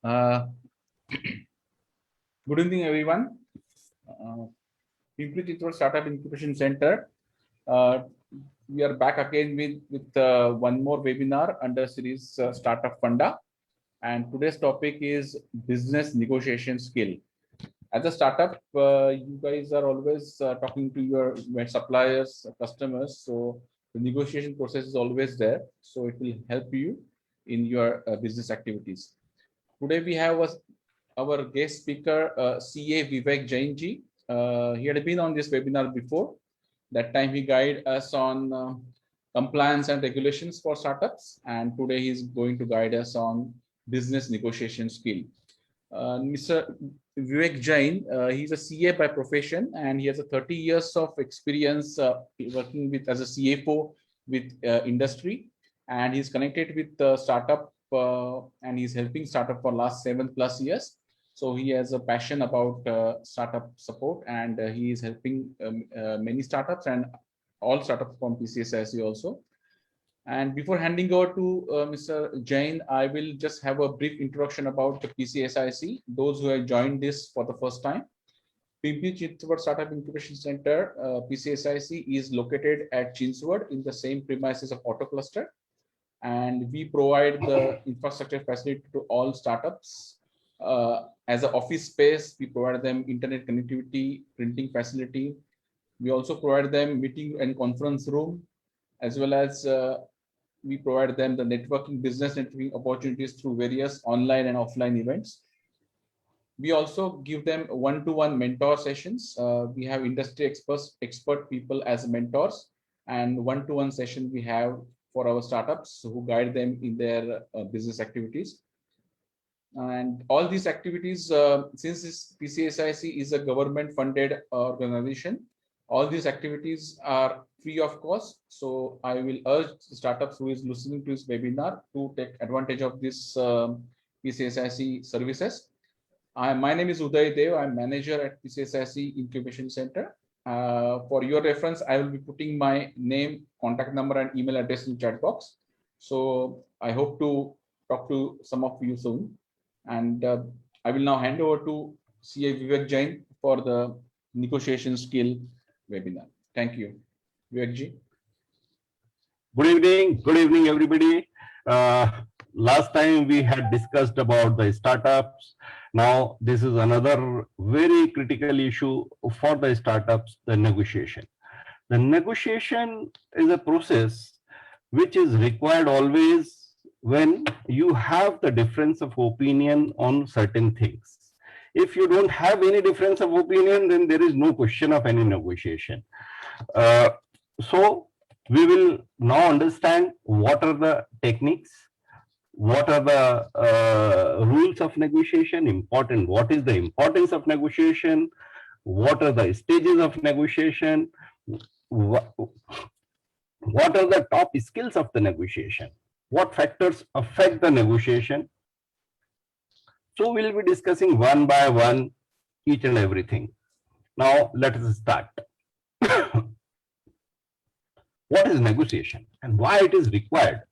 Uh, Good evening, everyone. Pimpri Chitwad Startup Incubation Center. Uh, we are back again with one more webinar under series Startup Funda. And today's topic is business negotiation skill. As a startup, you guys are always talking to your suppliers, customers. So the negotiation process is always there. So it will help you in your business activities. Today we have our guest speaker, CA Vivek Jain ji. He had been on this webinar before. That time he guided us on compliance and regulations for startups, and today he's going to guide us on business negotiation skill. Mr. Vivek Jain, he's a CA by profession, and he has a 30 years of experience working with as a CFO with industry, and he's connected with the startup and he's helping startup for last 7+ years. So he has a passion about startup support, and he is helping many startups and all startups from PCSIC also. And before handing over to Mr. Jain, I will just have a brief introduction about the PCSIC, those who have joined this for the first time. Pimpri Chinchwad Startup Incubation Center, PCSIC, is located at Chinchwad in the same premises of Auto Cluster. And we provide the infrastructure facility to all startups. As an office space, we provide them internet connectivity, printing facility. We also provide them meeting and conference room, as well as we provide them the business networking opportunities through various online and offline events. We also give them one-to-one mentor sessions. We have industry expert people as mentors, and one-to-one session we have for our startups who guide them in their business activities. And all these activities, since this PCSIC is a government-funded organization, all these activities are free of cost. So I will urge startups who is listening to this webinar to take advantage of this PCSIC services. My name is Uday Dev. I'm manager at PCSIC Incubation Center. For your reference, I will be putting my name, contact number, and email address in chat box. So I hope to talk to some of you soon. And I will now hand over to CA Vivek Jain for the negotiation skill webinar. Thank you. Vivek ji. Good evening, everybody. Last time we had discussed about the startups. Now this is another very critical issue for the startups, the negotiation. The negotiation is a process which is required always when you have the difference of opinion on certain things. If you don't have any difference of opinion, then there is no question of any negotiation. So we will now understand what are the techniques, what are the rules of negotiation, what is the importance of negotiation, what are the stages of negotiation, what are the top skills of the negotiation, what factors affect the negotiation. So we'll be discussing one by one each and everything. Now let us start. What is negotiation and why it is required?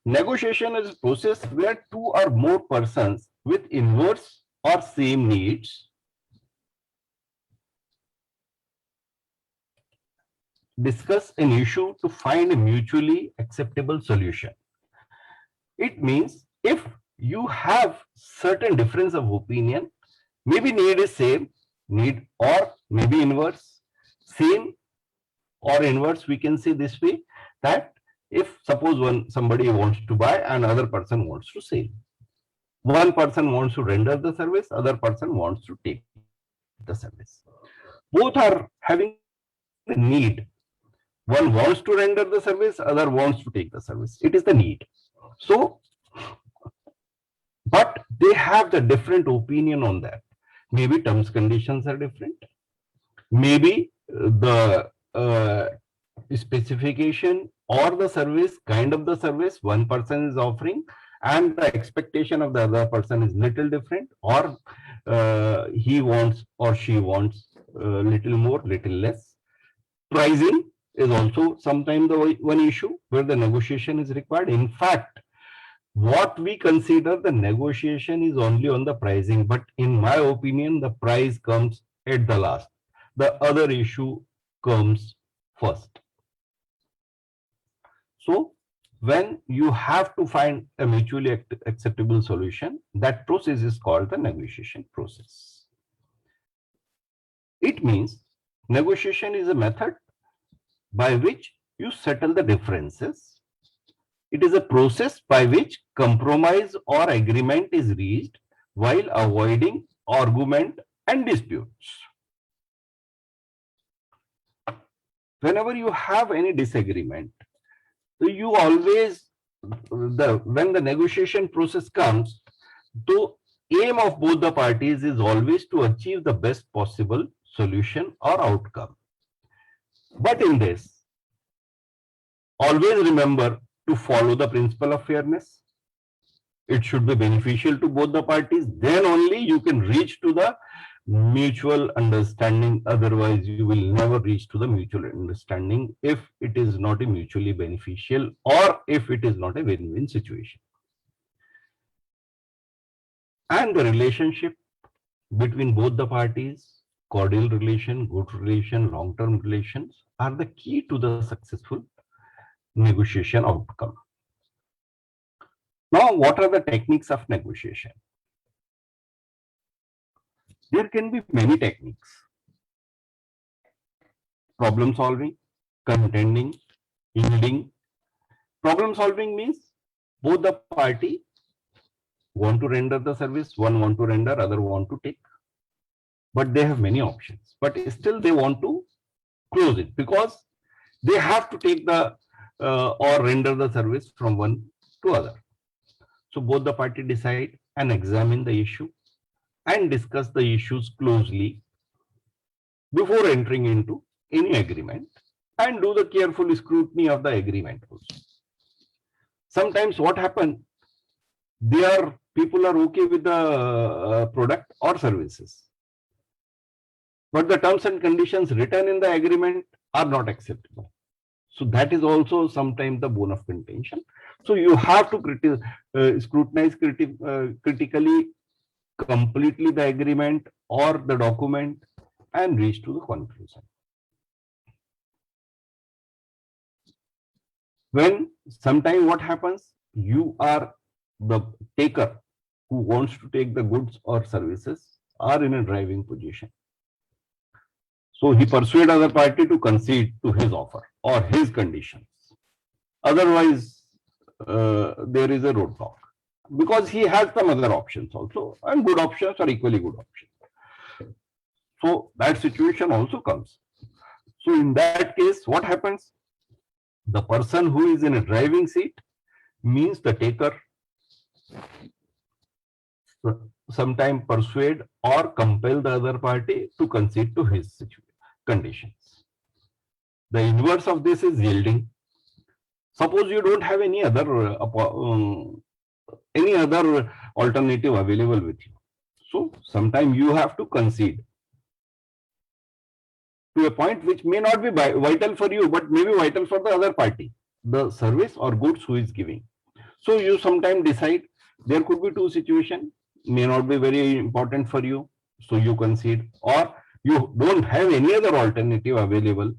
Negotiation is a process where two or more persons with inverse or same needs discuss an issue to find a mutually acceptable solution. It means if you have certain difference of opinion, maybe need is same, need or maybe inverse, same or inverse, we can say this way, that if suppose somebody wants to buy and other person wants to sell, one person wants to render the service, other person wants to take the service, both are having the need. One wants to render the service, other wants to take the service. It is the need. So but they have the different opinion on that. Maybe terms conditions are different, maybe the specification or the service, kind of the service one person is offering and the expectation of the other person is little different, or he wants or she wants little more, little less. Pricing is also sometimes the one issue where the negotiation is required. In fact, what we consider the negotiation is only on the pricing, but in my opinion, the price comes at the last. The other issue comes first. So when you have to find a mutually acceptable solution, that process is called the negotiation process. It means negotiation is a method by which you settle the differences. It is a process by which compromise or agreement is reached while avoiding argument and disputes. Whenever you have any disagreement, you always, when the negotiation process comes, the aim of both the parties is always to achieve the best possible solution or outcome. But in this, always remember to follow the principle of fairness. It should be beneficial to both the parties. Then only you can reach to the mutual understanding. Otherwise, you will never reach to the mutual understanding if it is not a mutually beneficial or if it is not a win-win situation. And the relationship between both the parties, cordial relation, good relation, long-term relations, are the key to the successful negotiation outcome. Now, what are the techniques of negotiation? There can be many techniques. Problem solving, contending, yielding. Problem solving means both the party want to render the service, one want to render, other want to take. But they have many options. But still they want to close it because they have to take the or render the service from one to other. So both the party decide and examine the issue and discuss the issues closely before entering into any agreement and do the careful scrutiny of the agreement also. Sometimes what happens, people are okay with the product or services, but the terms and conditions written in the agreement are not acceptable. So that is also sometimes the bone of contention. So you have to scrutinize critically, completely the agreement or the document and reach to the conclusion. When sometimes what happens, you are the taker who wants to take the goods or services are in a driving position. So he persuades other party to concede to his offer or his conditions. Otherwise, there is a roadblock because he has some other options also, and good options are equally good options. So that situation also comes. So in that case, what happens? The person who is in a driving seat means the taker sometimes persuade or compel the other party to concede to his conditions. The inverse of this is yielding. Suppose you don't have any other alternative available with you. So sometimes you have to concede to a point which may not be vital for you, but may be vital for the other party, the service or goods who is giving. So you sometimes decide there could be two situations, may not be very important for you, so you concede, or you don't have any other alternative available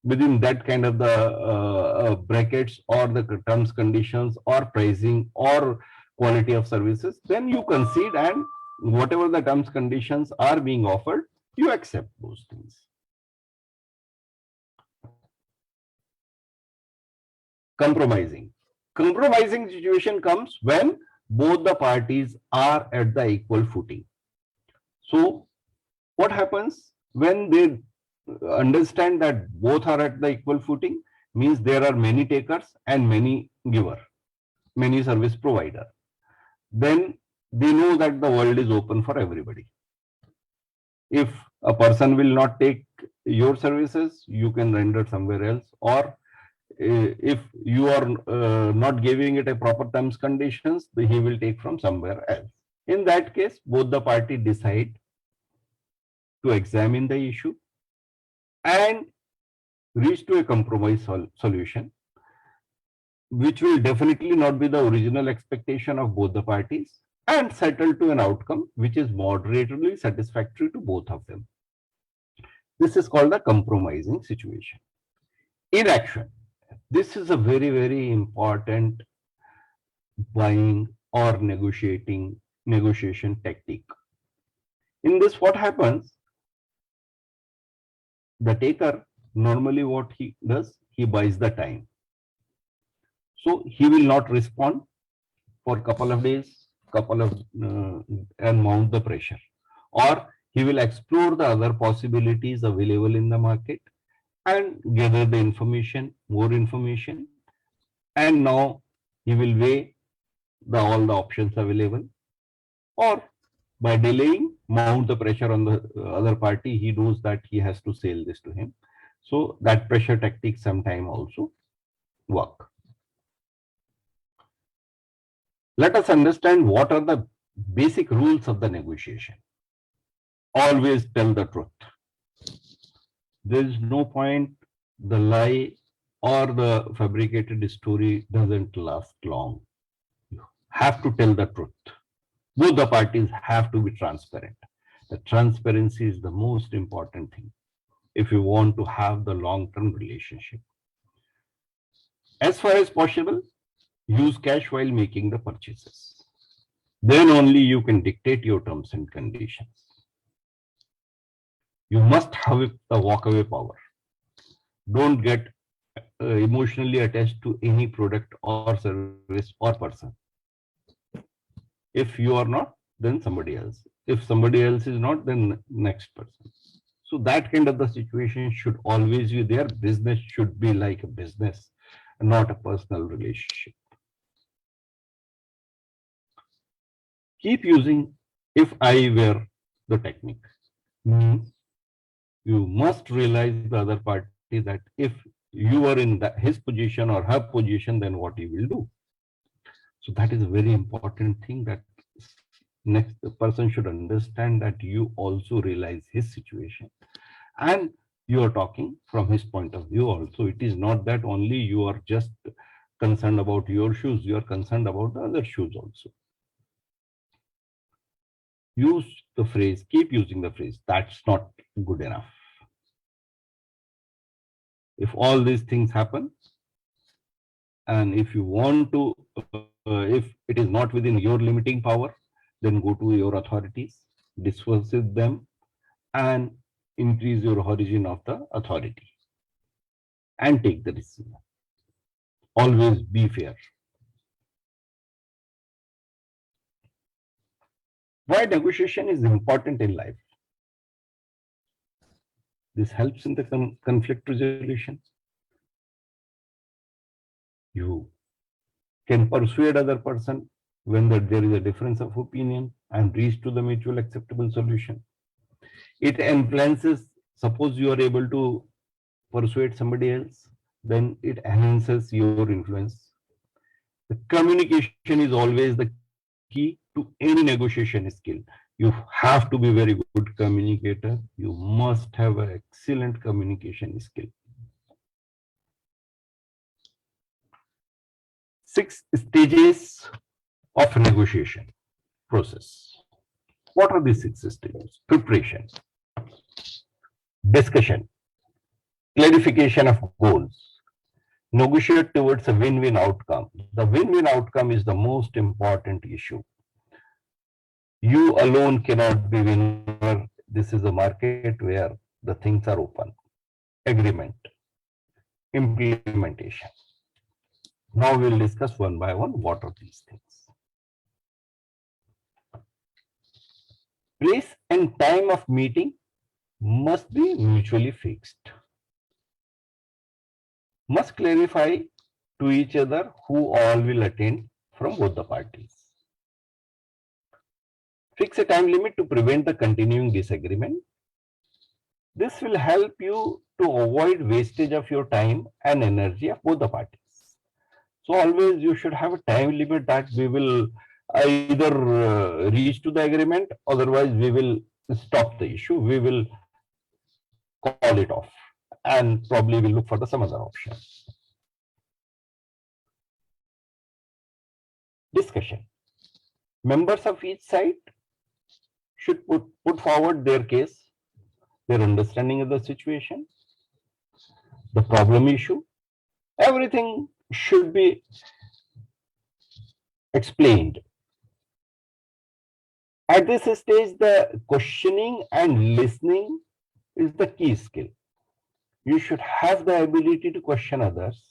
within that kind of the brackets or the terms, conditions or pricing or quality of services, then you concede and whatever the terms, conditions are being offered, you accept those things. Compromising. Compromising situation comes when both the parties are at the equal footing. So what happens when they understand that both are at the equal footing? Means there are many takers and many giver, many service provider. Then they know that the world is open for everybody. If a person will not take your services, you can render somewhere else, or if you are not giving it a proper terms conditions, he will take from somewhere else. In that case, both the party decide to examine the issue and reach to a compromise solution. which will definitely not be the original expectation of both the parties, and settle to an outcome which is moderately satisfactory to both of them. This is called a compromising situation. In action, this is a very, very important buying or negotiation tactic. In this, what happens? The taker, normally what he does, he buys the time. So he will not respond for a couple of days, and mount the pressure. Or he will explore the other possibilities available in the market and gather the information, more information, and now he will weigh all the options available, or by delaying, mount the pressure on the other party. He knows that he has to sell this to him. So that pressure tactic sometime also work. Let us understand what are the basic rules of the negotiation. Always tell the truth. There is no point, the lie or the fabricated story doesn't last long. You have to tell the truth. Both the parties have to be transparent. The transparency is the most important thing if you want to have the long-term relationship. As far as possible, use cash while making the purchases. Then only you can dictate your terms and conditions. You must have the walkaway power. Don't get emotionally attached to any product or service or person. If you are not, then somebody else. If somebody else is not, then next person. So that kind of the situation should always be there. Business should be like a business, not a personal relationship. Keep using if I were the technique. Means you must realize the other party that if you are in his position or her position, then what he will do. So that is a very important thing, that next person should understand that you also realize his situation and you are talking from his point of view also. It is not that only you are just concerned about your shoes, you are concerned about the other shoes also. Use the phrase, keep using the phrase, that's not good enough. If all these things happen, and if you want to, if it is not within your limiting power, then go to your authorities, discuss with them, and increase your origin of the authority and take the decision. Always be fair. Why negotiation is important in life? This helps in the conflict resolution. You can persuade other person when there is a difference of opinion and reach to the mutual acceptable solution. It influences, suppose you are able to persuade somebody else, then it enhances your influence. The communication is always the key to any negotiation skill. You have to be very good communicator. You must have an excellent communication skill. 6 stages of negotiation process. What are these 6 stages? Preparation, discussion, clarification of goals, negotiate towards a win-win outcome. The win-win outcome is the most important issue. You alone cannot be winner. This is a market where the things are open. Agreement, implementation. Now we'll discuss one by one what are these things. Place and time of meeting must be mutually fixed. Must clarify to each other who all will attend from both the parties. Fix a time limit to prevent the continuing disagreement. This will help you to avoid wastage of your time and energy of both the parties. So always you should have a time limit that we will either reach to the agreement, otherwise we will stop the issue, we will call it off and probably will look for some other option. discussion. Members of each side should put forward their case, their understanding of the situation, the problem issue. Everything should be explained. At this stage, the questioning and listening is the key skill. You should have the ability to question others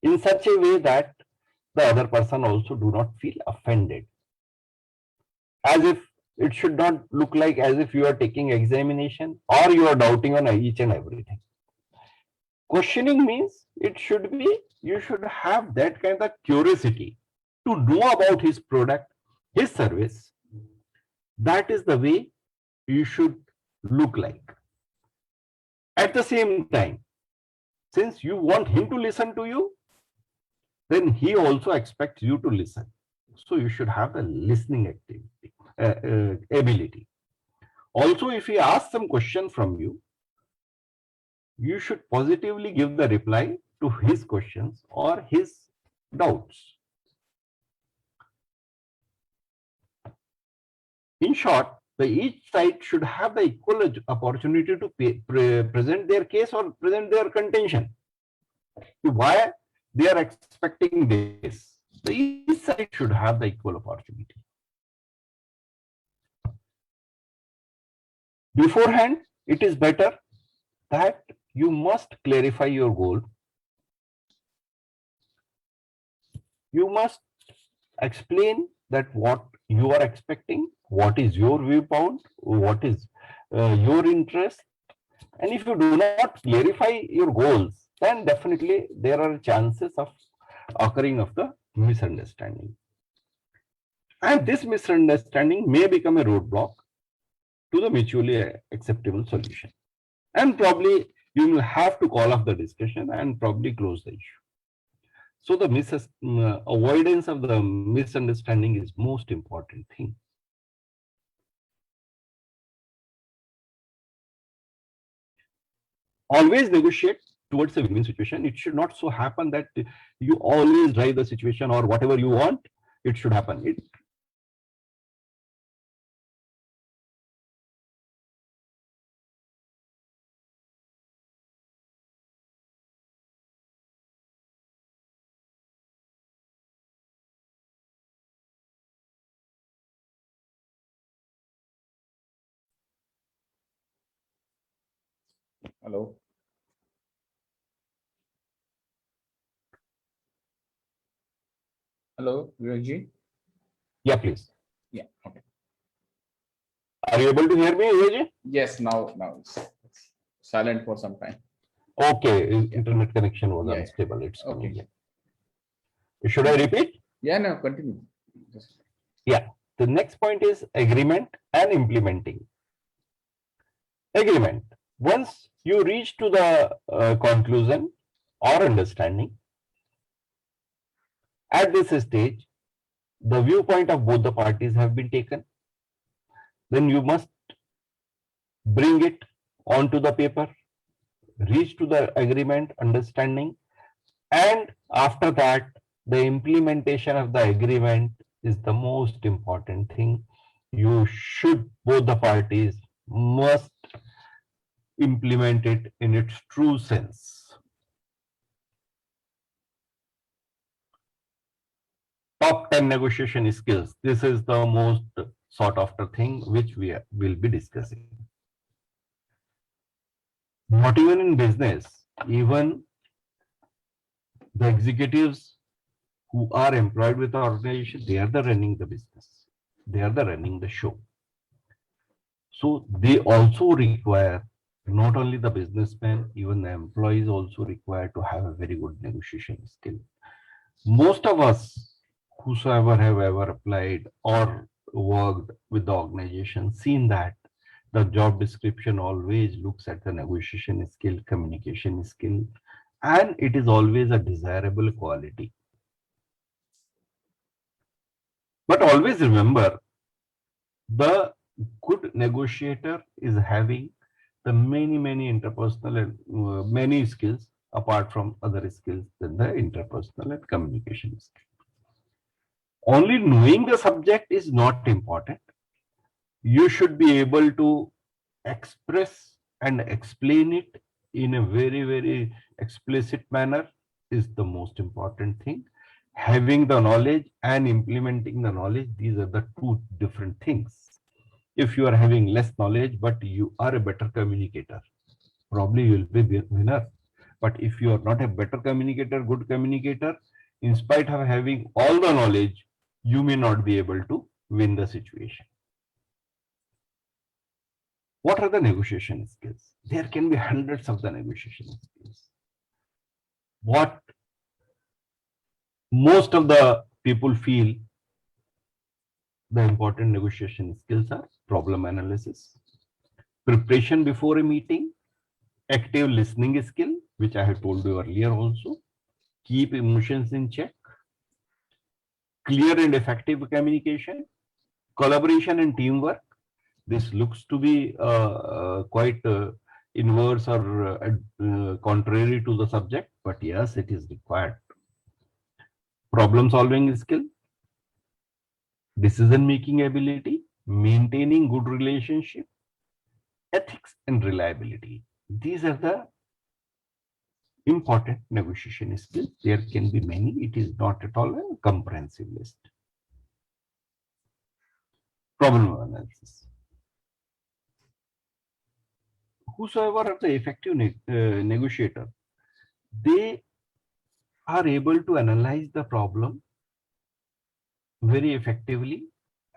in such a way that the other person also do not feel offended. As if it should not look like as if you are taking examination or you are doubting on each and everything. Questioning means it should be, you should have that kind of curiosity to know about his product, his service. That is the way you should look like. At the same time, since you want him to listen to you, then he also expects you to listen. So you should have the listening activity, ability. Also, if he asks some question from you, you should positively give the reply to his questions or his doubts. In short, each side should have the equal opportunity to present their case or present their contention. Why they are expecting this? Each side should have the equal opportunity. Beforehand, it is better that you must clarify your goal. You must explain that what you are expecting, what is your viewpoint, what is your interest. And if you do not clarify your goals, then definitely there are chances of occurring of the misunderstanding. And this misunderstanding may become a roadblock to the mutually acceptable solution. And probably you will have to call off the discussion and probably close the issue. So the avoidance of the misunderstanding is most important thing. Always negotiate towards a win-win situation. It should not so happen that you always drive the situation or whatever you want, it should happen. Hello. Hello, Vivekji. Yeah, please. Yeah. Okay. Are you able to hear me, Vijay? Yes. Now it's silent for some time. Okay. Internet connection was Yeah. unstable. It's Okay. coming. Should I repeat? Yeah. No. Continue. Yeah. The next point is agreement and implementing. Agreement. Once you reach to the conclusion or understanding, at this stage, the viewpoint of both the parties have been taken. Then you must bring it onto the paper, reach to the agreement, understanding, and after that, the implementation of the agreement is the most important thing. You should, both the parties must implement it in its true sense. Top 10 negotiation skills. This is the most sought after thing which we will be discussing. Not even in business, even the executives who are employed with the organization, they are the running the business. They are the running the show. So they also require, not only the businessmen, even the employees also require to have a very good negotiation skill. Most of us, whosoever have ever applied or worked with the organization, seen that the job description always looks at the negotiation skill, communication skill, and it is always a desirable quality. But always remember, the good negotiator is having the many interpersonal and many skills apart from other skills than the interpersonal and communication skills. Only knowing the subject is not important. You should be able to express and explain it in a very, very explicit manner is the most important thing. Having the knowledge and implementing the knowledge, these are the two different things. If you are having less knowledge, but you are a better communicator, probably you will be winner. But if you are not a better communicator, good communicator, in spite of having all the knowledge, you may not be able to win the situation. What are the negotiation skills? There can be hundreds of the negotiation skills. What most of the people feel the important negotiation skills are problem analysis, preparation before a meeting, active listening skill, which I have told you earlier also, keep emotions in check, clear and effective communication, collaboration and teamwork. This looks to be quite inverse or contrary to the subject, but yes, it is required. Problem solving skill, decision making ability, maintaining good relationship, ethics and reliability. These are the important negotiation skills. There can be many. It is not at all a comprehensive list. Problem analysis. Whosoever are the effective negotiator, they are able to analyze the problem very effectively,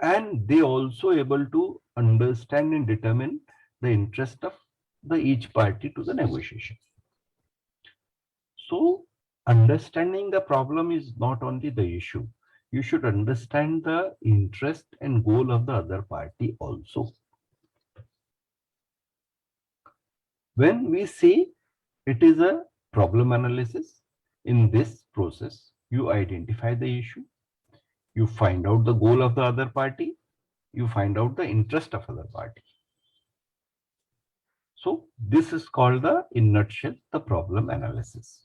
and they also able to understand and determine the interest of the each party to the negotiation. So understanding the problem is not only the issue. You should understand the interest and goal of the other party also. When we say it is a problem analysis, in this process, you identify the issue, you find out the goal of the other party, you find out the interest of other party. So this is called the, in nutshell, the problem analysis.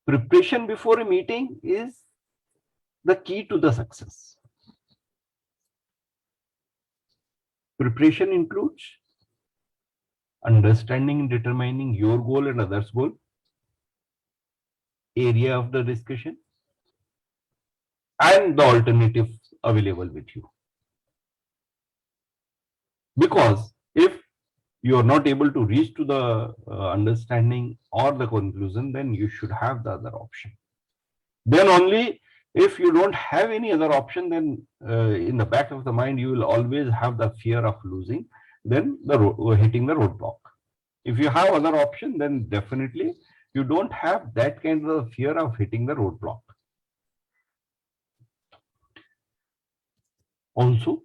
Preparation before a meeting is the key to the success. Preparation includes understanding and determining your goal and others' goal, area of the discussion, and the alternatives available with you. Because if you are not able to reach to the understanding or the conclusion, then you should have the other option. Then only if you don't have any other option, then in the back of the mind, you will always have the fear of losing, then hitting the roadblock. If you have other option, then definitely you don't have that kind of fear of hitting the roadblock. Also,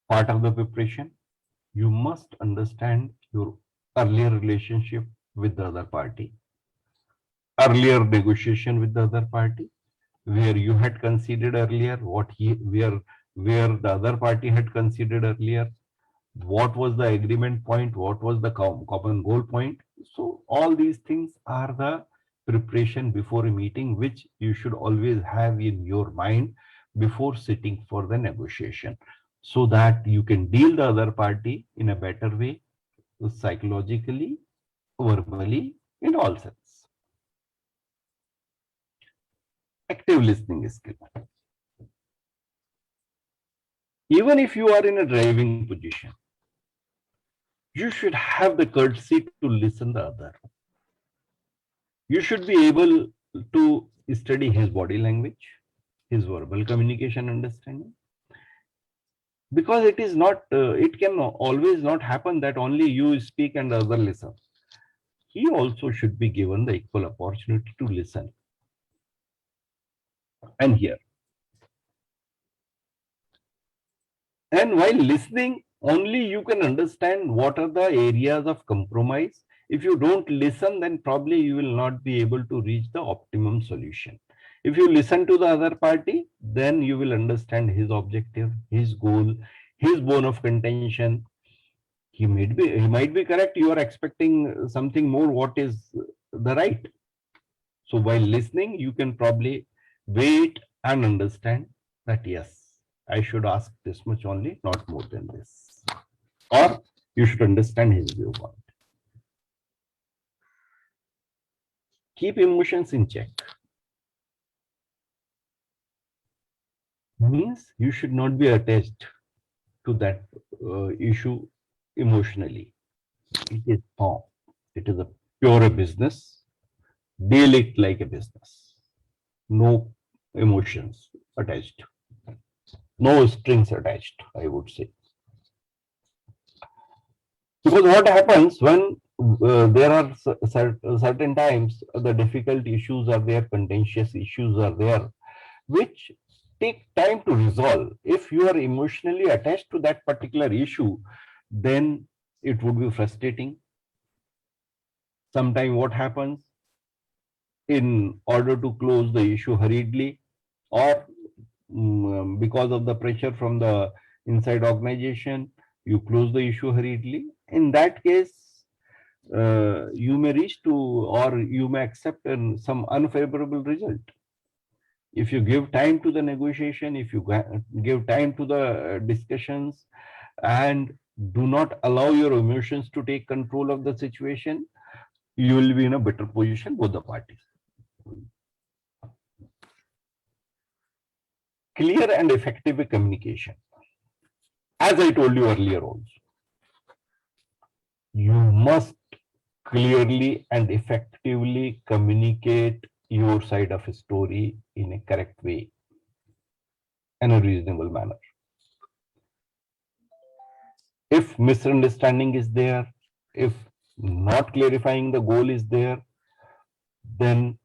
part of the preparation, you must understand your earlier relationship with the other party, earlier negotiation with the other party, where you had conceded earlier, where the other party had conceded earlier, what was the agreement point, what was the common goal point. So all these things are the preparation before a meeting, which you should always have in your mind before sitting for the negotiation, so that you can deal the other party in a better way, psychologically, verbally, in all sense. Active listening skill. Even if you are in a driving position, you should have the courtesy to listen the other. You should be able to study his body language, his verbal communication understanding. Because it is not, it can always not happen that only you speak and the other listen. He also should be given the equal opportunity to listen and hear. And while listening, only you can understand what are the areas of compromise. If you don't listen, then probably you will not be able to reach the optimum solution. If you listen to the other party, then you will understand his objective, his goal, his bone of contention. He might be correct. You are expecting something more. What is the right? So while listening, you can probably wait and understand that yes, I should ask this much only, not more than this. Or you should understand his viewpoint. Keep emotions in check. Means you should not be attached to that issue emotionally. It is form. It is a pure business. Deal it like a business. No emotions attached. No strings attached, I would say. Because what happens when there are certain times the difficult issues are there, contentious issues are there, which take time to resolve. If you are emotionally attached to that particular issue, then it would be frustrating. Sometimes what happens, in order to close the issue hurriedly, or because of the pressure from the inside organization, you close the issue hurriedly. In that case, you may reach to, or you may accept some unfavorable result. If you give time to the negotiation, if you give time to the discussions, and do not allow your emotions to take control of the situation, you will be in a better position, both the parties. Clear and effective communication. As I told you earlier also, you must clearly and effectively communicate your side of a story in a correct way, in a reasonable manner. If misunderstanding is there, if not clarifying the goal is there, then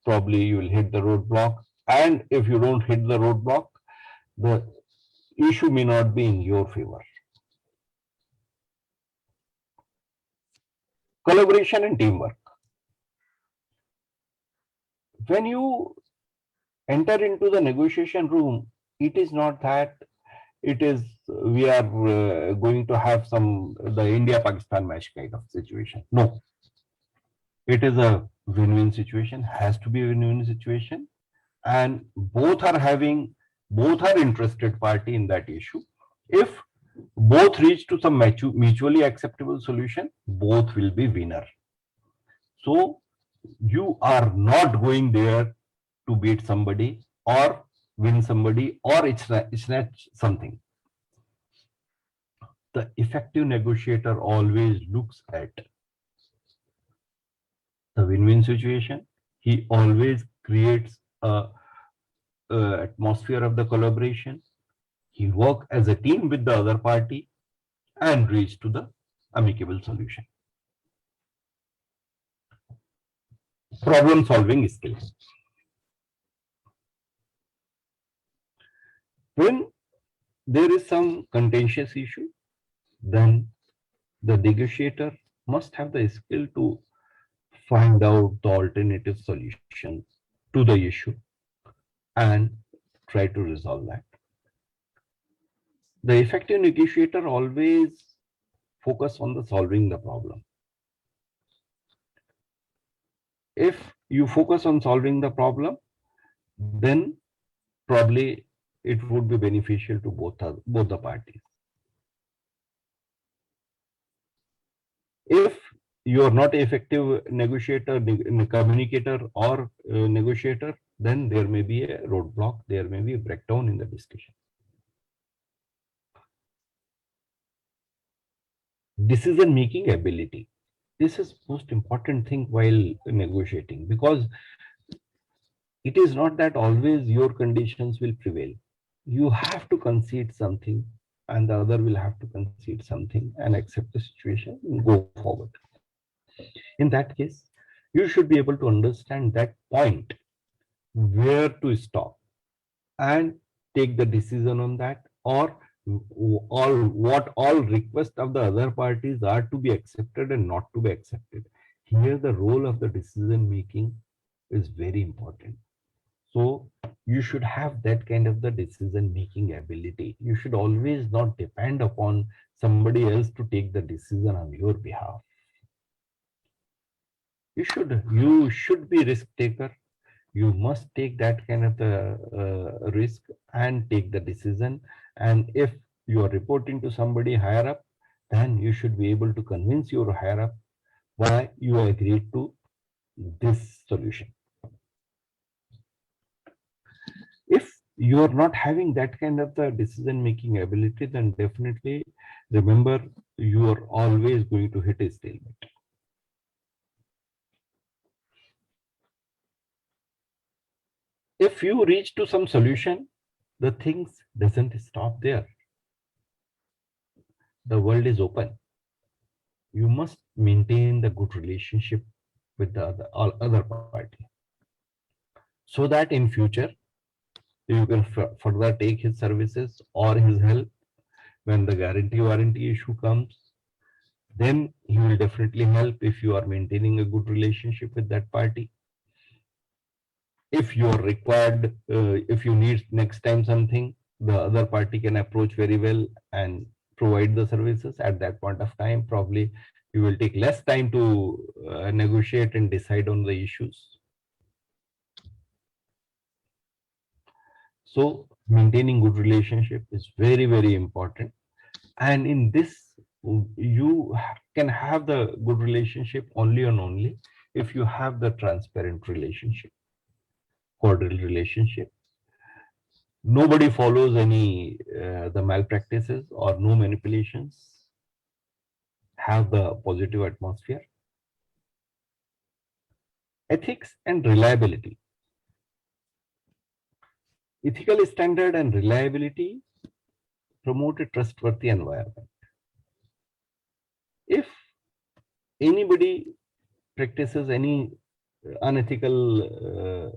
probably you will hit the roadblock. And if you don't hit the roadblock, the issue may not be in your favor. Collaboration and teamwork. When you enter into the negotiation room, it is not that it is we are going to have the India-Pakistan match kind of situation. No, it is a win-win situation, has to be a win-win situation, and both are interested party in that issue. If both reach to some mutually acceptable solution, both will be winner. So you are not going there to beat somebody or win somebody or snatch something. The effective negotiator always looks at the win-win situation. He always creates a atmosphere of the collaboration. He works as a team with the other party and reach to the amicable solution. Problem solving skills. When there is some contentious issue, then the negotiator must have the skill to find out the alternative solution to the issue and try to resolve that. The effective negotiator always focus on the solving the problem. If you focus on solving the problem, then probably it would be beneficial to both the parties. If you are not effective negotiator, communicator, or negotiator, then there may be a roadblock, there may be a breakdown in the discussion. Decision-making ability. This is most important thing while negotiating, because it is not that always your conditions will prevail. You have to concede something and the other will have to concede something and accept the situation and go forward. In that case, you should be able to understand that point, where to stop and take the decision on that, or what all requests of the other parties are to be accepted and not to be accepted. Here the role of the decision making is very important. So you should have that kind of the decision making ability. You should always not depend upon somebody else to take the decision on your behalf. You should be risk taker. you must take that kind of the risk and take the decision. And if you are reporting to somebody higher up, then you should be able to convince your higher up why you agreed to this solution. If you are not having that kind of the decision making ability, then definitely remember, you are always going to hit a stalemate. If you reach to some solution, the things doesn't stop there. The world is open. You must maintain the good relationship with the other party, so that in future you can further take his services or his help. When the guarantee warranty issue comes, then he will definitely help if you are maintaining a good relationship with that party. If you are required, if you need next time something, the other party can approach very well and provide the services. At that point of time, probably you will take less time to negotiate and decide on the issues. So maintaining good relationship is very, very important. And in this, you can have the good relationship only and only if you have the transparent relationship, cordial relationship. Nobody follows any the malpractices or no manipulations. Have the positive atmosphere. Ethics and reliability. Ethical standard and reliability promote a trustworthy environment. If anybody practices any unethical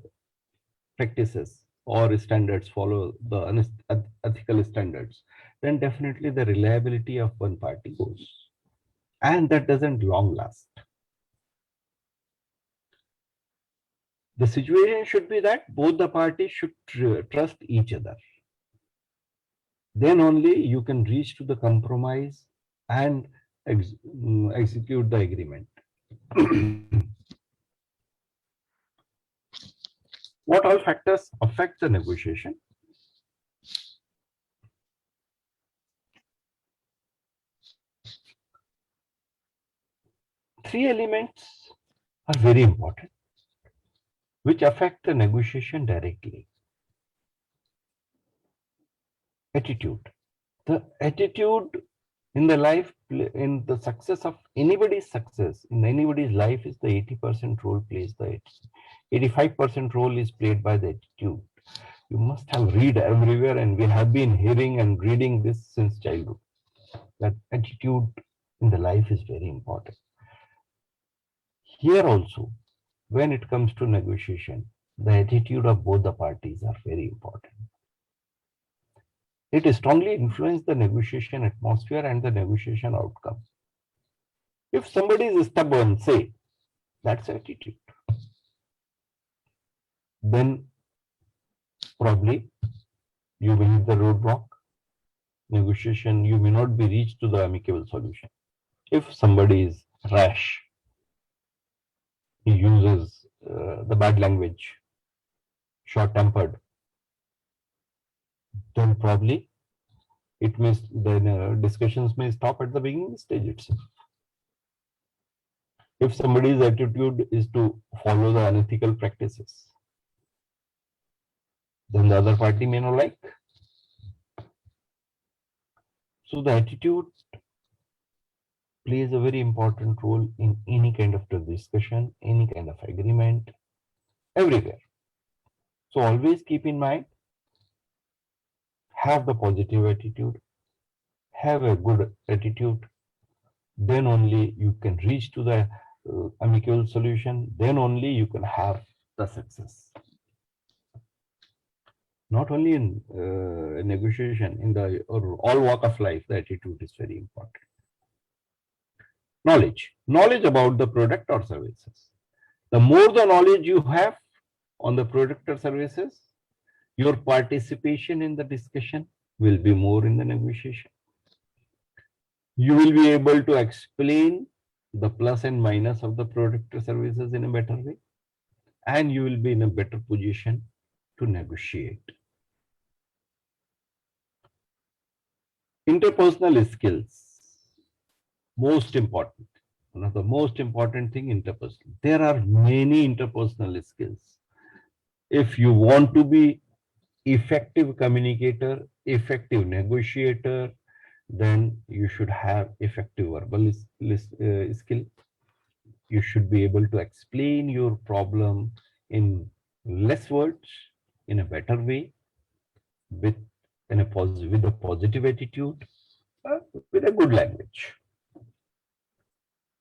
practices or standards, follow the ethical standards, then definitely the reliability of one party goes. And that doesn't long last. The situation should be that both the parties should trust each other. Then only you can reach to the compromise and execute the agreement. What all factors affect the negotiation? Three elements are very important, which affect the negotiation directly. Attitude. The attitude in the life, in the success of anybody's success, in anybody's life, is the 80% role plays the 85% role is played by the attitude. You must have read everywhere, and we have been hearing and reading this since childhood, that attitude in the life is very important. Here also, when it comes to negotiation, the attitude of both the parties are very important. It strongly influences the negotiation atmosphere and the negotiation outcome. If somebody is stubborn, say, that's attitude, then probably you will hit the roadblock. Negotiation, you may not be reached to the amicable solution. If somebody is rash, he uses the bad language, short-tempered, then probably it may, then discussions may stop at the beginning stage itself. If somebody's attitude is to follow the unethical practices, then the other party may not like. So the attitude plays a very important role in any kind of discussion, any kind of agreement, everywhere. So always keep in mind, have the positive attitude, have a good attitude, then only you can reach to the amicable solution, then only you can have the success. Not only in negotiation, in the all walk of life, the attitude is very important. Knowledge about the product or services. The more the knowledge you have on the product or services, your participation in the discussion will be more in the negotiation. You will be able to explain the plus and minus of the product or services in a better way. and you will be in a better position to negotiate. Interpersonal skills, most important. One of the most important thing, interpersonal. There are many interpersonal skills. If you want to be effective communicator, effective negotiator, then you should have effective verbal skill. You should be able to explain your problem in less words, in a better way, with with a positive attitude, with a good language.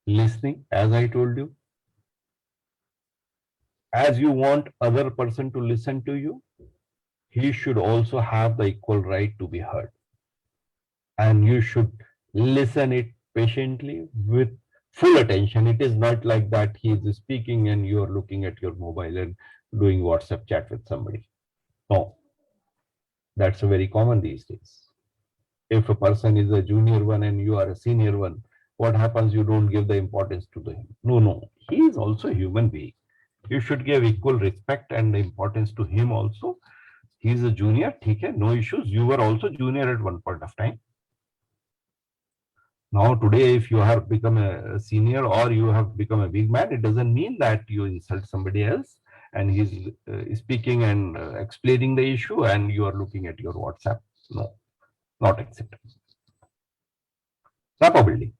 Listening, as I told you, as you want other person to listen to you, he should also have the equal right to be heard. And you should listen it patiently with full attention. It is not like that he is speaking and you are looking at your mobile and doing WhatsApp chat with somebody. No, that's very common these days. If a person is a junior one and you are a senior one, what happens? You don't give the importance to him. No, he is also a human being. You should give equal respect and importance to him also. He is a junior, okay, no issues. You were also junior at one point of time. Now today, if you have become a senior or you have become a big man, it doesn't mean that you insult somebody else and he's speaking and explaining the issue and you are looking at your WhatsApp. No, not acceptable. Rapport building.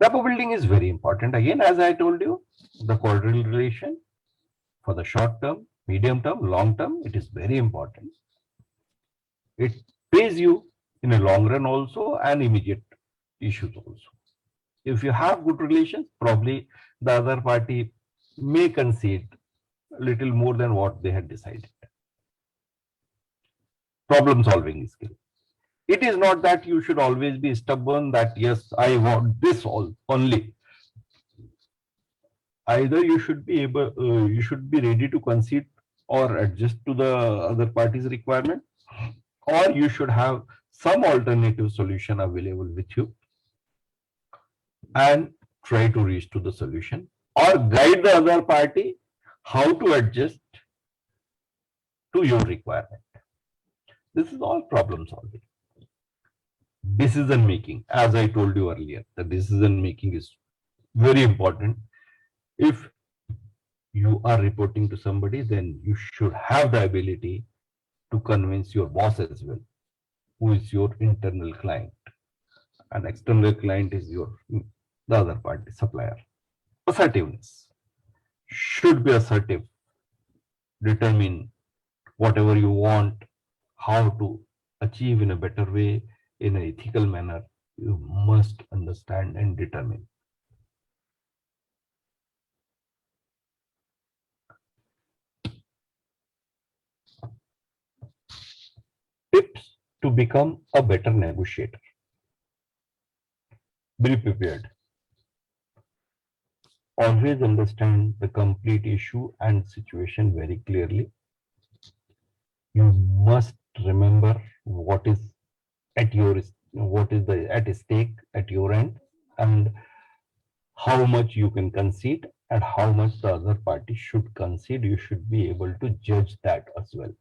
Rapport building is very important. Again, as I told you, the cordial relation for the short term, medium term, long term, it is very important. It pays you in a long run also and immediate issues also. If you have good relations, probably the other party may concede a little more than what they had decided. Problem solving skill. It is not that you should always be stubborn that yes, I want this all only. Either you should be you should be ready to concede or adjust to the other party's requirement, or you should have some alternative solution available with you and try to reach to the solution, or guide the other party how to adjust to your requirement. This is all problem solving. Decision making, as I told you earlier, the decision making is very important. If you are reporting to somebody, then you should have the ability to convince your boss as well, who is your internal client. An external client is the other party supplier. Assertiveness. Should be assertive. Determine whatever you want, how to achieve in a better way, in an ethical manner. You must understand and determine. Tips to become a better negotiator. Be prepared. Always understand the complete issue and situation very clearly. You must remember what is at stake at your end, and how much you can concede and how much the other party should concede. You should be able to judge that as well.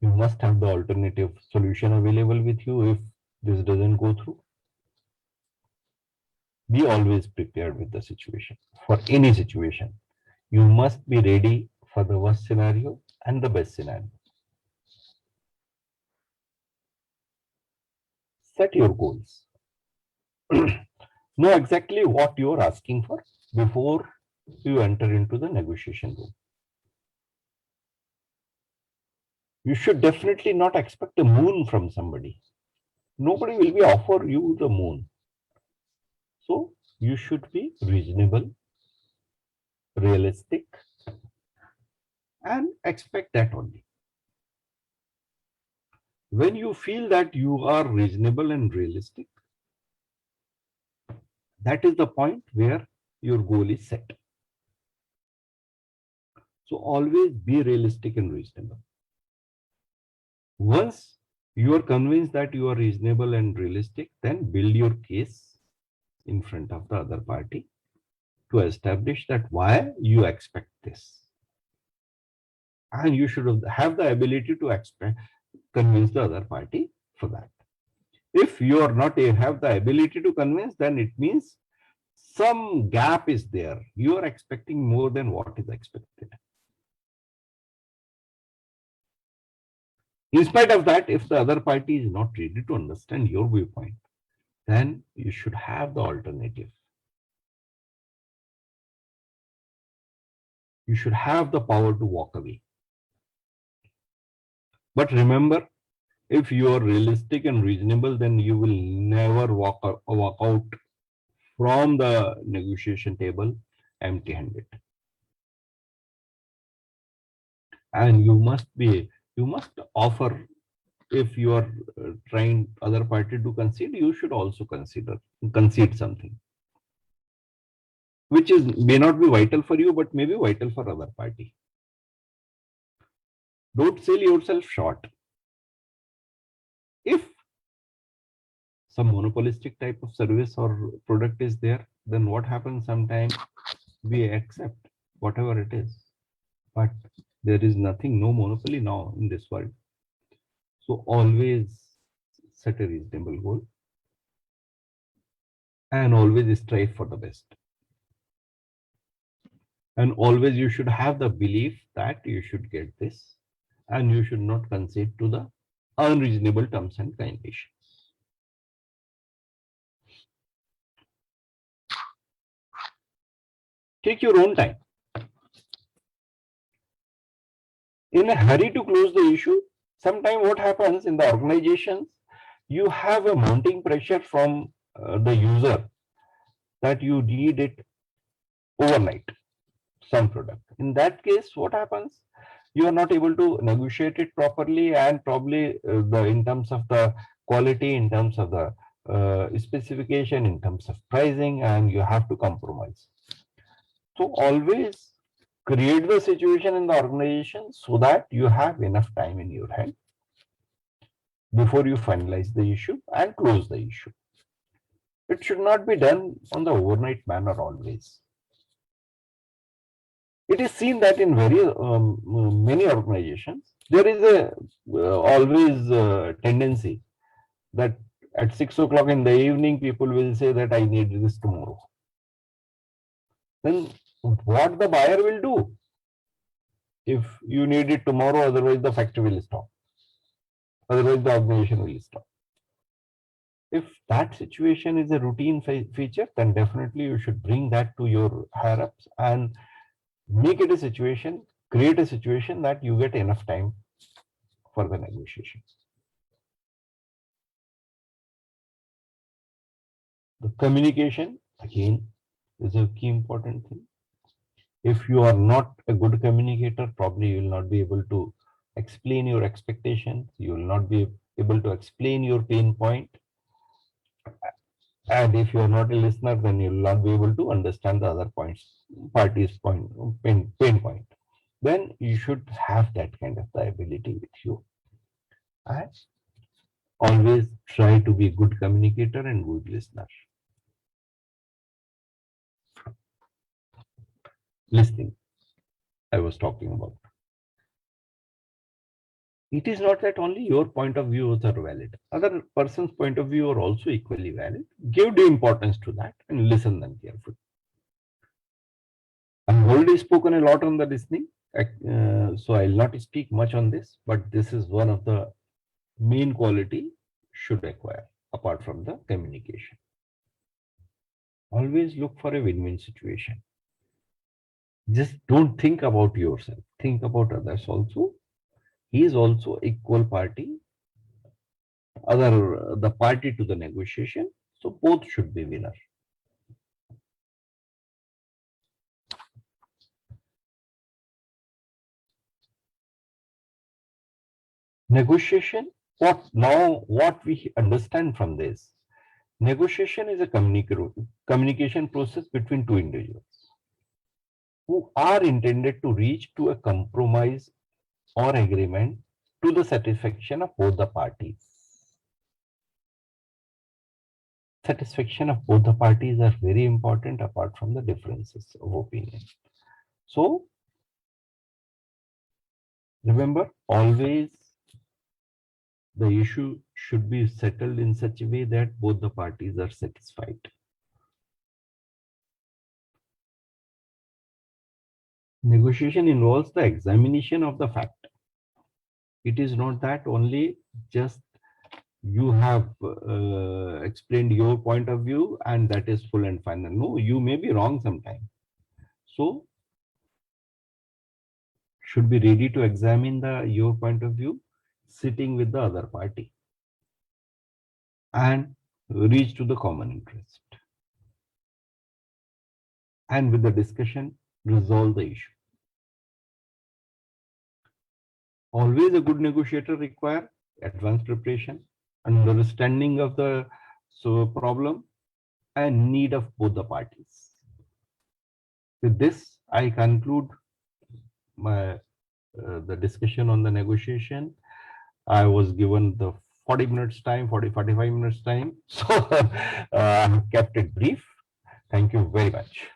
You must have the alternative solution available with you if this doesn't go through. Be always prepared with the situation. For any situation, you must be ready for the worst scenario and the best scenario. Set your goals. Know exactly what you are asking for before you enter into the negotiation room. You should definitely not expect a moon from somebody. Nobody will be offer you the moon. So you should be reasonable, realistic, and expect that only. When you feel that you are reasonable and realistic, that is the point where your goal is set. So always be realistic and reasonable. Once you are convinced that you are reasonable and realistic, then build your case in front of the other party to establish that why you expect this. And you should have the ability to convince the other party for that. If you are not have the ability to convince, then it means some gap is there. You are expecting more than what is expected. In spite of that, if the other party is not ready to understand your viewpoint, then you should have the alternative. You should have the power to walk away. But remember, if you are realistic and reasonable, then you will never walk out from the negotiation table empty-handed. And you must offer, if you are trying other party to concede, you should also concede something, which may not be vital for you, but may be vital for other party. Don't sell yourself short. If some monopolistic type of service or product is there, then what happens sometimes we accept whatever it is. But there is nothing, no monopoly now in this world. So always set a reasonable goal and always strive for the best. And always you should have the belief that you should get this and you should not concede to the unreasonable terms and conditions. Take your own time. In a hurry to close the issue, sometimes what happens in the organizations, you have a mounting pressure from the user that you need it overnight, some product. In that case, what happens? You are not able to negotiate it properly, and probably in terms of the quality, in terms of the specification, in terms of pricing, and you have to compromise. So always create the situation in the organization so that you have enough time in your hand before you finalize the issue and close the issue. It should not be done on the overnight manner always. It is seen that in many organizations, there is a always tendency that at 6 o'clock in the evening, people will say that I need this tomorrow. Then what the buyer will do? If you need it tomorrow, otherwise the factory will stop. Otherwise the organization will stop. If that situation is a routine feature, then definitely you should bring that to your higher ups and make it a situation, create a situation that you get enough time for the negotiation. The communication, again, is a key important thing. If you are not a good communicator, probably you will not be able to explain your expectations. You will not be able to explain your pain point. And if you are not a listener, then you will not be able to understand the other party's pain point. Then you should have that kind of the ability with you. And always try to be a good communicator and good listener. Listening, I was talking about. It is not that only your point of views are valid. Other person's point of view are also equally valid. Give due importance to that and listen them carefully. I've already spoken a lot on the listening, so I'll not speak much on this, but this is one of the main quality should acquire apart from the communication. Always look for a win-win situation. Just don't think about yourself. Think about others also. He is also equal party, the party to the negotiation. So both should be winner. Negotiation, what we understand from this, negotiation is a communication process between two individuals who are intended to reach to a compromise or agreement to the satisfaction of both the parties. satisfaction of both the parties are very important apart from the differences of opinion. So remember, always the issue should be settled in such a way that both the parties are satisfied. Negotiation involves the examination of the fact. It is not that only just you have explained your point of view and that is full and final. No, you may be wrong sometime. So should be ready to examine your point of view, sitting with the other party and reach to the common interest. And with the discussion, resolve the issue. Always a good negotiator requires advanced preparation, understanding of the problem and need of both the parties. With this, I conclude my the discussion on the negotiation. I was given the 40 minutes time, 45 minutes time. So kept it brief. Thank you very much.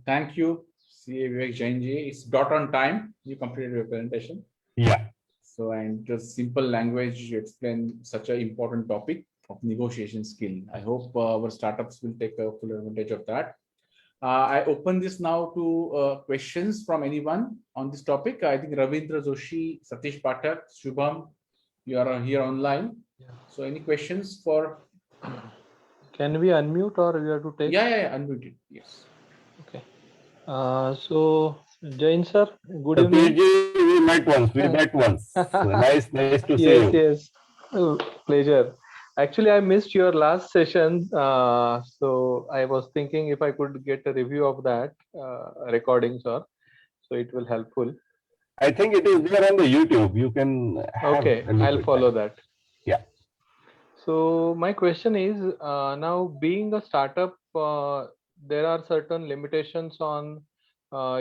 Thank you, CA Vivek Jain ji. It's dot on time. You completed your presentation. Yeah. So, and just simple language, you explain such an important topic of negotiation skill. I hope our startups will take a full advantage of that. I open this now to questions from anyone on this topic. I think Ravindra Joshi, Satish Pathak, Shubham, you are here online. Yeah. So any questions for? Can we unmute or we have to take? Yeah, unmute it. Yes. Okay. So Jain sir, good evening. We met once. So nice to see you. Yes. Oh, pleasure. Actually, I missed your last session, so I was thinking if I could get a review of that recording, sir. So it will helpful. I think it is there on the YouTube. You can. Okay, I'll follow that. Yeah. So my question is, now being a startup, there are certain limitations on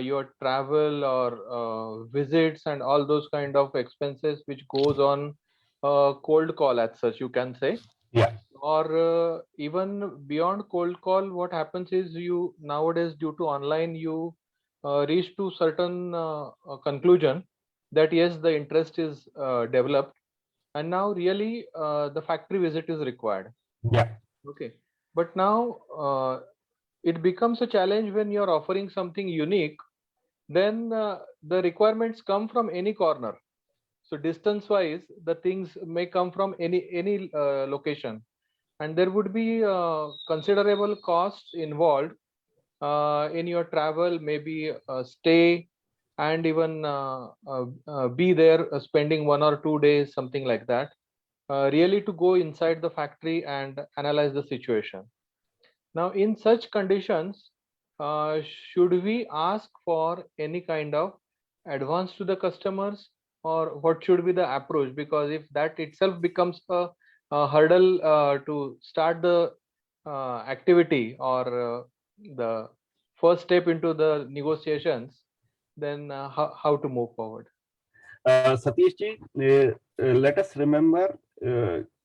your travel or visits and all those kind of expenses which goes on cold call as such, you can say. Yeah. Or even beyond cold call, what happens is you nowadays due to online you reach to certain conclusion that yes, the interest is developed and now really the factory visit is required. Yeah. Okay. But now it becomes a challenge when you're offering something unique, then the requirements come from any corner. So distance wise, the things may come from any location, and there would be considerable costs involved in your travel, maybe stay and even be there spending 1 or 2 days, something like that, really to go inside the factory and analyze the situation. Now, in such conditions, should we ask for any kind of advance to the customers, or what should be the approach? Because if that itself becomes a hurdle to start the activity or the first step into the negotiations, then how to move forward? Satish ji, let us remember,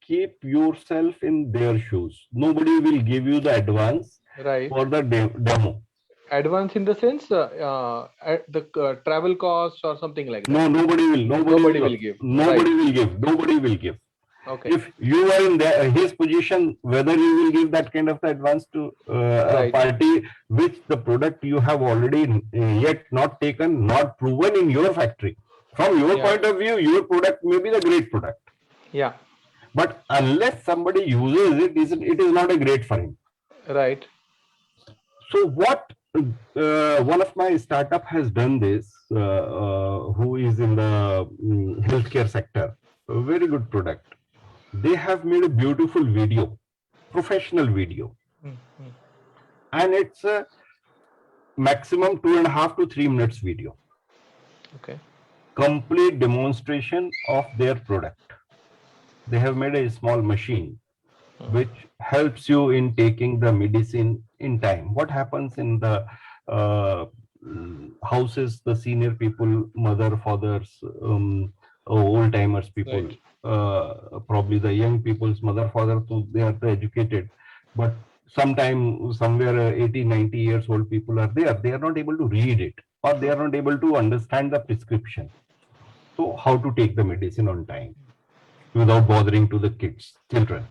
keep yourself in their shoes. Nobody will give you the advance for the demo. Advance in the sense the travel costs or something like that. No, nobody will. Nobody will give. Nobody will give. Okay. If you are in his position, whether you will give that kind of advance to a party which the product you have already yet not taken, not proven in your factory. From your point of view, your product may be the great product. Yeah. But unless somebody uses it, it is not a great for him. Right. So what one of my startup has done this, who is in the healthcare sector, a very good product. They have made a beautiful video, professional video. Mm-hmm. And it's a maximum 2.5 to 3 minutes video. Okay. Complete demonstration of their product. They have made a small machine which helps you in taking the medicine in time. What happens in the houses, the senior people, mother, fathers, old timers people, probably the young people's mother, father, so they are educated. but sometime somewhere 80, 90 years old people are there. They are not able to read it, or they are not able to understand the prescription. So how to take the medicine on time without bothering to the children.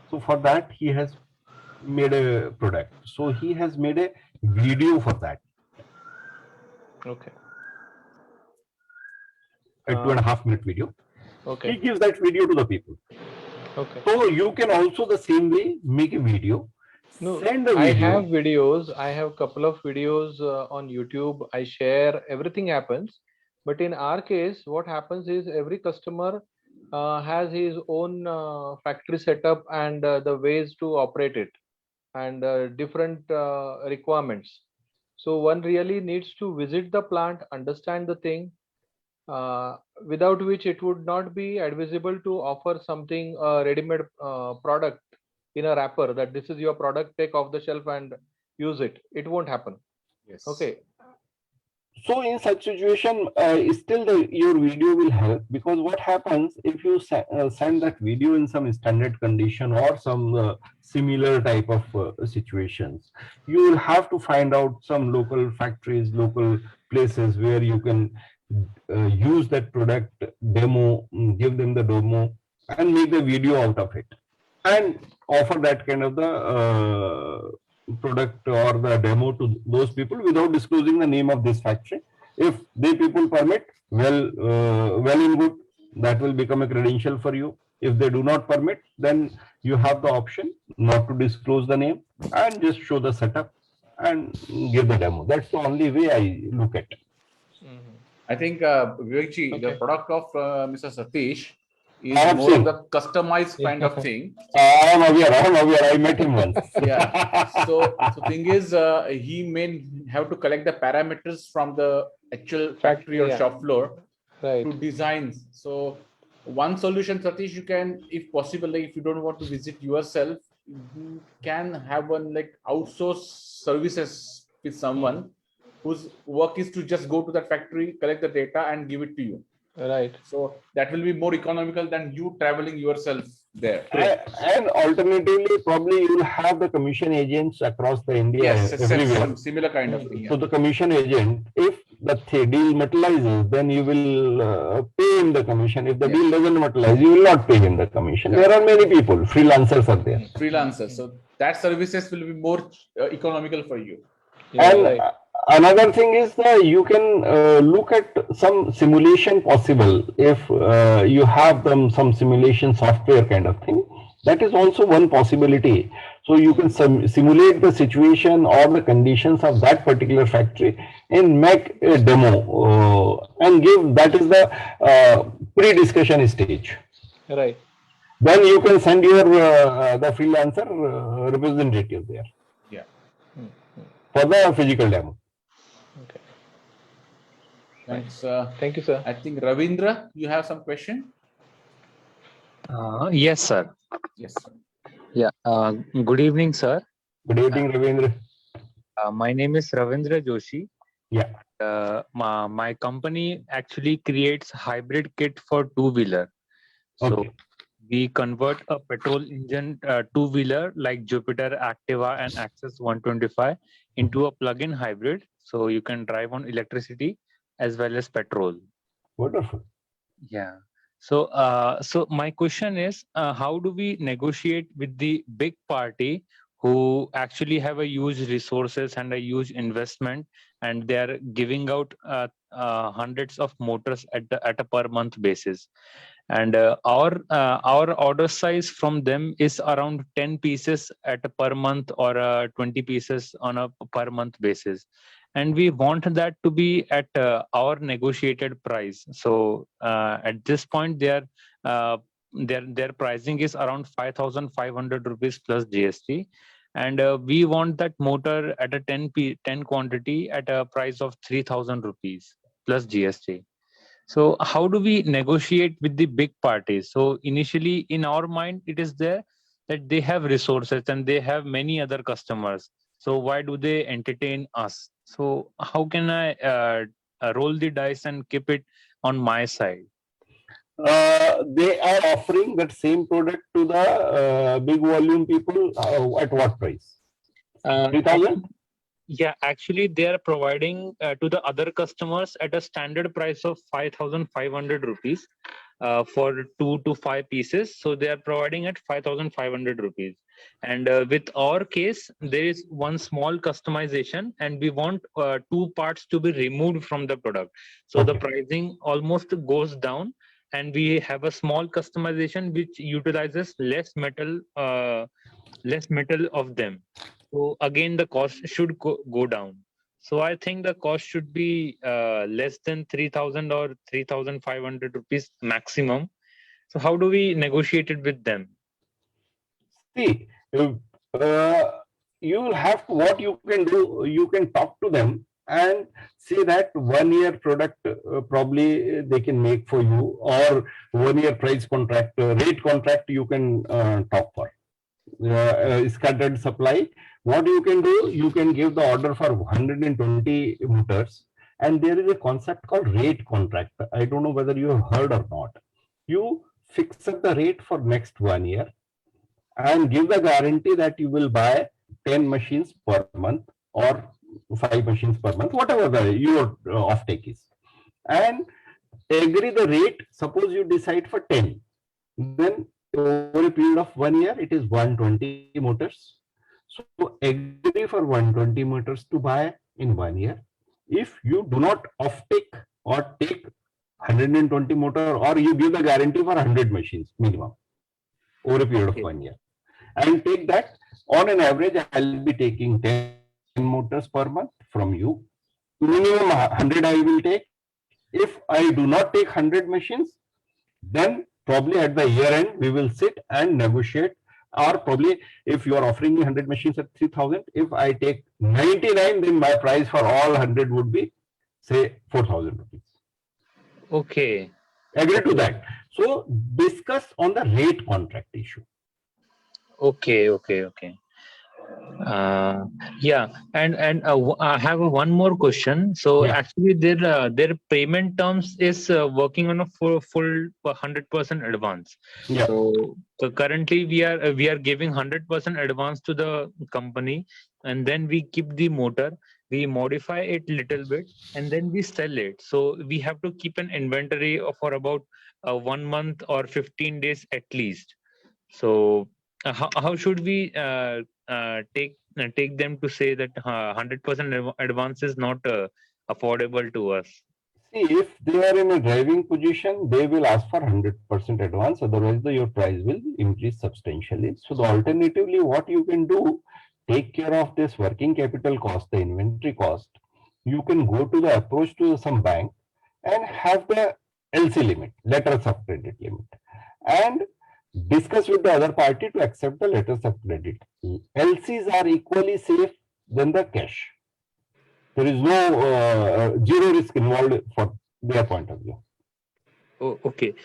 So for that, he has made a product. So he has made a video for that, Okay. a 2.5 minute video. He Okay. gives that video to the people. Okay. So you can also the same way make a video, No, send the I have video. videos. I have couple of videos on YouTube. I share, everything happens. But in our case, what happens is every customer has his own factory setup and the ways to operate it and different requirements. So one really needs to visit the plant, understand the thing, without which it would not be advisable to offer something ready-made product in a wrapper that this is your product, take off the shelf and use it. It won't happen. Yes. Okay. So in such situation, still your video will help, because what happens if you send that video in some standard condition or some similar type of situations, you will have to find out some local factories, local places where you can use that product demo, give them the demo and make the video out of it and offer that kind of the product or the demo to those people without disclosing the name of this factory. If they people permit, well and good, that will become a credential for you. If they do not permit, then you have the option not to disclose the name and just show the setup and give the demo. That's the only way I look at it. I think Vivekji, the Okay. product of Mr. Satish is I have more of seen. the customized kind of thing. I am aware. I met him once. Yeah. So thing is, he may have to collect the parameters from the actual factory or Yeah. shop floor Right. to designs. So one solution, Satish, you can, if possible, like if you don't want to visit yourself, you can have one like outsource services with someone whose work is to just go to that factory, collect the data and give it to you. Right. So that will be more economical than you traveling yourself there. And alternatively, probably you will have the commission agents across the India Yes, everywhere. some similar kind of thing. So the commission agent, if the deal materializes, then you will pay him the commission. If the deal doesn't materialize, you will not pay him the commission. There are many people, freelancers are there. Freelancers. So that services will be more economical for you. Yeah, And right. another thing is that you can look at some simulation possible if you have some simulation software kind of thing. That is also one possibility. So you can simulate the situation or the conditions of that particular factory and make a demo and give. That is the pre-discussion stage. Right. Then you can send your the freelancer representative there. Yeah. For the physical demo. Okay. Thanks. Thank you, sir. I think Ravindra, you have some question? Yes, sir. Yes. Sir. Yeah. Good evening, sir. Good evening, Ravindra. My name is Ravindra Joshi. Yeah. My company actually creates hybrid kit for two-wheeler. So Okay. we convert a petrol engine two-wheeler like Jupiter, Activa, and Access 125 into a plug-in hybrid. So you can drive on electricity as well as petrol. Wonderful. Yeah. So, so my question is, how do we negotiate with the big party who actually have a huge resources and a huge investment, and they are giving out hundreds of motors at a per month basis, and our order size from them is around 10 pieces at a per month or 20 pieces on a per month basis, and we want that to be at our negotiated price. So at this point their pricing is around 5,500 rupees plus GST, and we want that motor at a 10 quantity at a price of 3,000 rupees plus GST. So how do we negotiate with the big parties? So initially in our mind it is there that they have resources and they have many other customers, so why do they entertain us? So how can I roll the dice and keep it on my side? they are offering that same product to the big volume people at what price? 3,000? Yeah, actually, they are providing to the other customers at a standard price of 5,500 rupees for 2 to 5 pieces. So they are providing at 5,500 rupees. And with our case, there is one small customization, and we want 2 parts to be removed from the product. So the Okay. pricing almost goes down, and we have a small customization which utilizes less metal of them. So again, the cost should go down. So I think the cost should be less than 3,000 or 3,500 rupees maximum. So how do we negotiate it with them? See, you will have to, what you can do, you can talk to them and say that 1 year product probably they can make for you, or 1 year price contract, rate contract you can talk for. Scattered supply. What you can do, you can give the order for 120 motors, and there is a concept called rate contract. I don't know whether you have heard or not. You fix up the rate for next 1 year and give the guarantee that you will buy 10 machines per month or 5 machines per month, whatever your offtake is, and agree the rate. Suppose you decide for 10, then over a period of 1 year, it is 120 motors. So agree for 120 motors to buy in 1 year. If you do not offtake or take 120 motor, or you give the guarantee for 100 machines minimum over a period of Okay. 1 year, and take that, on an average, I'll be taking 10 motors per month from you. Minimum 100 I will take. If I do not take 100 machines, then probably at the year end, we will sit and negotiate. Or probably if you are offering me 100 machines at 3,000, if I take 99, then my price for all 100 would be, say, 4,000 rupees. Okay. Agree to that. So discuss on the rate contract issue. Okay. Yeah, and I have one more question. So Yeah. actually, their payment terms is working on a full 100% advance. Yeah. So currently we are giving 100% advance to the company, and then we keep the motor, we modify it little bit, and then we sell it. So we have to keep an inventory for about 1 month or 15 days at least. So how should we take them to say that 100% advance is not affordable to us? See, if they are in a driving position, they will ask for 100% advance. Otherwise, your price will increase substantially. So, the alternatively, what you can do, take care of this working capital cost, the inventory cost. You can go to the approach to some bank and have the LC limit, letters of credit limit, and discuss with the other party to accept the letters of credit. LCs are equally safe than the cash. There is no zero risk involved for their point of view. Oh, okay.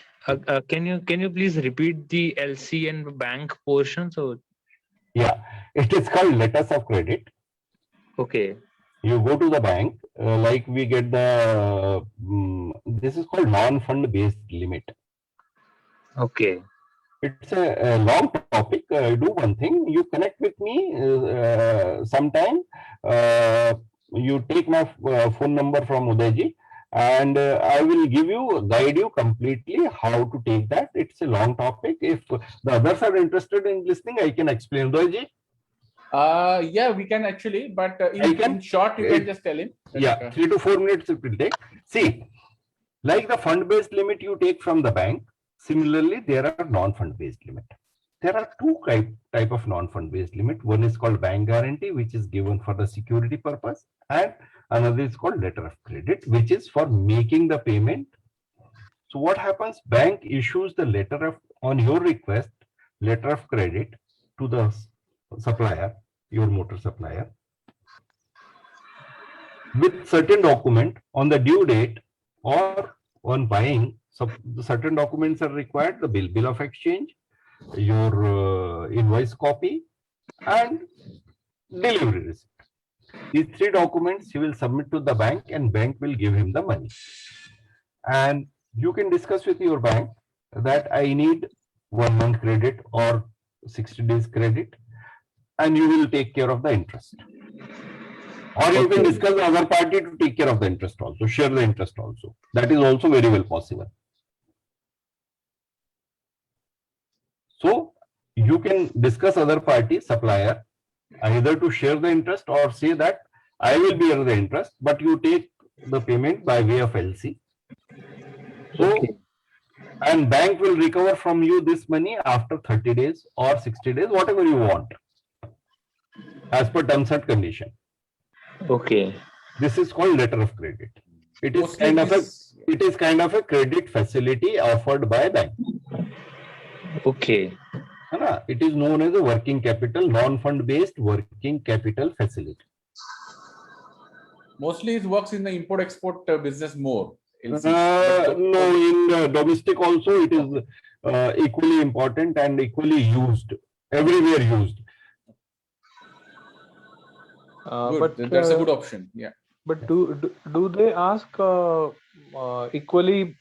Can you please repeat the LC and bank portion? So Yeah, it is called letters of credit. okay. You go to the bank, like we get the, this is called non-fund based limit. Okay. It's a long topic. Do one thing, you connect with me sometime. You take my phone number from Udayji, and I will guide you completely how to take that. It's a long topic. If the others are interested in listening, I can explain. Udayji? Yeah, we can actually, but in short, you can just tell him. Yeah, 3 to 4 minutes it will take. See, like the fund-based limit you take from the bank, similarly, there are non-fund-based limit. There are two type of non-fund-based limit. One is called bank guarantee, which is given for the security purpose, and another is called letter of credit, which is for making the payment. So what happens? Bank issues the letter of, on your request, letter of credit to the supplier, your motor supplier, with certain document on the due date or on buying. So certain documents are required: the bill of exchange, your invoice copy, and delivery receipt. These 3 documents he will submit to the bank, and bank will give him the money. And you can discuss with your bank that I need 1 month credit or 60 days credit, and you will take care of the interest. Or you can Okay. discuss the other party to take care of the interest also, share the interest also. That is also very well possible. So you can discuss other party, supplier, either to share the interest or say that I will bear the interest, but you take the payment by way of LC. So, Okay. and bank will recover from you this money after 30 days or 60 days, whatever you want, as per terms and condition. Okay. This is called letter of credit. It is Mostly kind of a this- credit facility offered by bank. Okay. It is known as a working capital, non-fund based working capital facility. Mostly it works in the import-export business more. LCs. No, in domestic also it is equally important and equally used, everywhere used. Good. That's a good option. Yeah. But do they ask equally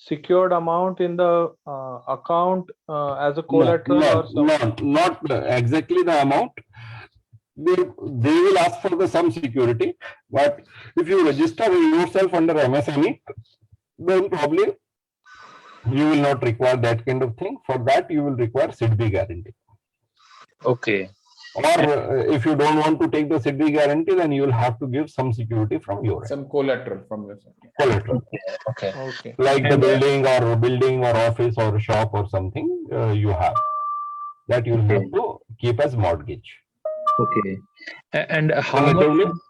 secured amount in the account as a collateral or something? Not exactly the amount. They will ask for the some security, but if you register yourself under MSME, then probably you will not require that kind of thing. For that, you will require SIDBI guarantee. Okay. Or if you don't want to take the SIDBI guarantee, then you will have to give some security from your end. Some collateral from your side. Collateral. Okay. Okay. Like the And, building or office or shop or something you have. That you will have to keep as mortgage. Okay. And how much? Alternatively,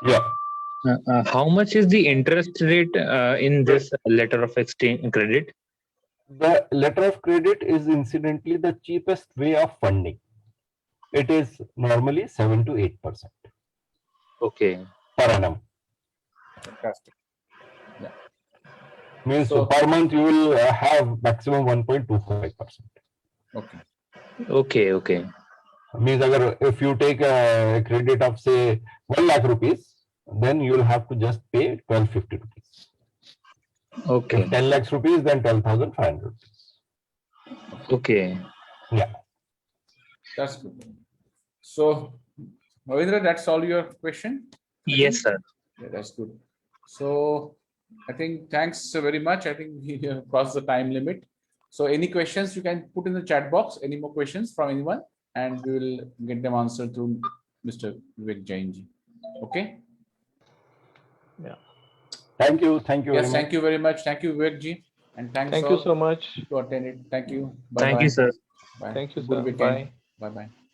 yeah. How much is the interest rate in this letter of exchange credit? The letter of credit is incidentally the cheapest way of funding. It is normally 7 to 8% Okay. per annum. Fantastic. Means So- per month you will have maximum 1.25%. Okay. Okay. Okay. Means if you take a credit of say 1 lakh rupees, then you will have to just pay 1250 rupees. Okay. If 10 lakhs rupees, then 12,500 rupees. Okay. Yeah. That's good. So, Ravindra, that's all your question? Yes, sir. Yeah, that's good. So, I think thanks very much. I think we have crossed the time limit. So, any questions you can put in the chat box? Any more questions from anyone? And we will get them answered through Mr. Vivek Jain ji. Okay? Thank you. Thank you very Yes, much. thank you very much. Thank you, Vivek ji. And thanks Thank all you so much. to attend it. Thank you. Thank you, sir. Bye. Thank you, Good sir. weekend. Bye. Bye-bye.